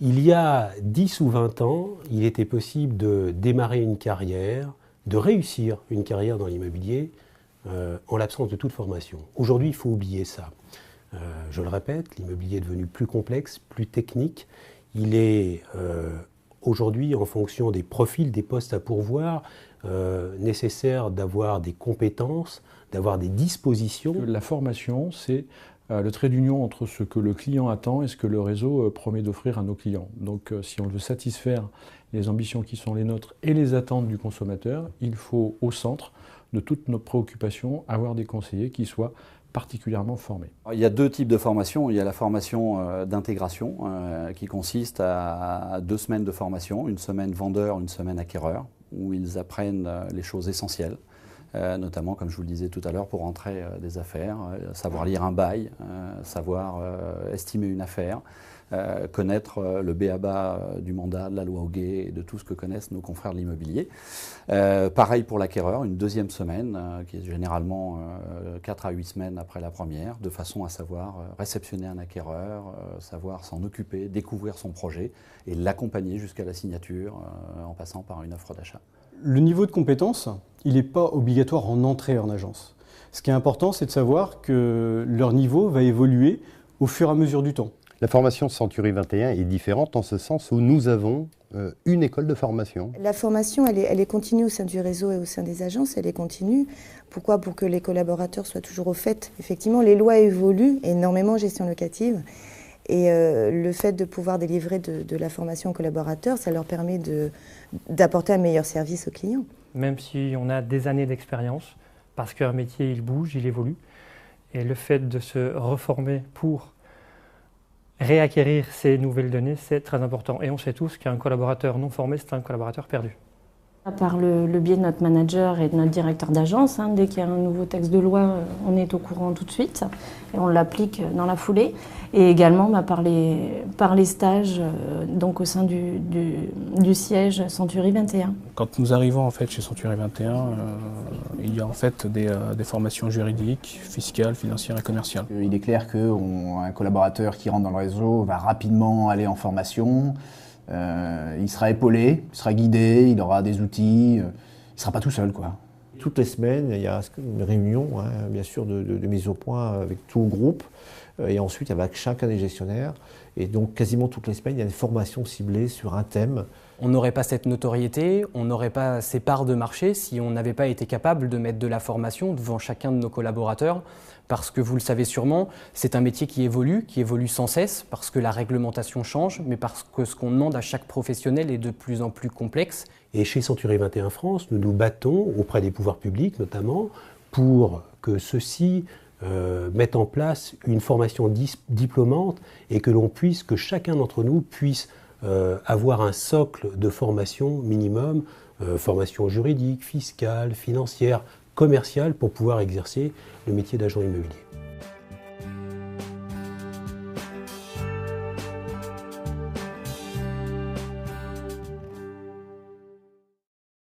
Il y a 10 ou 20 ans, il était possible de démarrer une carrière, de réussir une carrière dans l'immobilier en l'absence de toute formation. Aujourd'hui, il faut oublier ça. Je le répète, l'immobilier est devenu plus complexe, plus technique. Il est aujourd'hui, en fonction des profils, des postes à pourvoir, nécessaire d'avoir des compétences, d'avoir des dispositions. La formation, c'est le trait d'union entre ce que le client attend et ce que le réseau promet d'offrir à nos clients. Donc si on veut satisfaire les ambitions qui sont les nôtres et les attentes du consommateur, il faut au centre de toutes nos préoccupations avoir des conseillers qui soient particulièrement formés. Il y a deux types de formation. Il y a la formation d'intégration qui consiste à 2 semaines de formation, une semaine vendeur, une semaine acquéreur, où ils apprennent les choses essentielles. Notamment, comme je vous le disais tout à l'heure, pour rentrer des affaires, savoir lire un bail, savoir estimer une affaire, connaître le b.a.-ba du mandat, de la loi Hoguet et de tout ce que connaissent nos confrères de l'immobilier. Pareil pour l'acquéreur, une 2e semaine, qui est généralement 4 à 8 semaines après la première, de façon à savoir réceptionner un acquéreur, savoir s'en occuper, découvrir son projet et l'accompagner jusqu'à la signature en passant par une offre d'achat. Le niveau de compétence, il n'est pas obligatoire en entrée en agence. Ce qui est important, c'est de savoir que leur niveau va évoluer au fur et à mesure du temps. La formation Century 21 est différente en ce sens où nous avons une école de formation. La formation, elle est continue au sein du réseau et au sein des agences, elle est continue. Pourquoi? Pour que les collaborateurs soient toujours au fait. Effectivement, les lois évoluent énormément en gestion locative. Et le fait de pouvoir délivrer de la formation aux collaborateurs, ça leur permet d'apporter un meilleur service aux clients. Même si on a des années d'expérience, parce qu'un métier, il bouge, il évolue. Et le fait de se reformer pour réacquérir ces nouvelles données, c'est très important. Et on sait tous qu'un collaborateur non formé, c'est un collaborateur perdu. Par le biais de notre manager et de notre directeur d'agence, dès qu'il y a un nouveau texte de loi, on est au courant tout de suite et on l'applique dans la foulée. Et également par les stages donc au sein du siège Century 21. Quand nous arrivons en fait chez Century 21, il y a en fait des formations juridiques, fiscales, financières et commerciales. Il est clair qu'un collaborateur qui rentre dans le réseau va rapidement aller en formation. Il sera épaulé, il sera guidé, il aura des outils, il ne sera pas tout seul, quoi. Toutes les semaines, il y a une réunion, bien sûr, de mise au point avec tout le groupe, et ensuite avec chacun des gestionnaires. Et donc, quasiment toutes les semaines, il y a une formation ciblée sur un thème. On n'aurait pas cette notoriété, on n'aurait pas ces parts de marché si on n'avait pas été capable de mettre de la formation devant chacun de nos collaborateurs. Parce que vous le savez sûrement, c'est un métier qui évolue sans cesse, parce que la réglementation change, mais parce que ce qu'on demande à chaque professionnel est de plus en plus complexe. Et chez Century 21 France, nous nous battons auprès des pouvoirs publics notamment pour que ceux-ci mettent en place une formation diplômante et que chacun d'entre nous puisse avoir un socle de formation minimum, formation juridique, fiscale, financière, commerciale, pour pouvoir exercer le métier d'agent immobilier.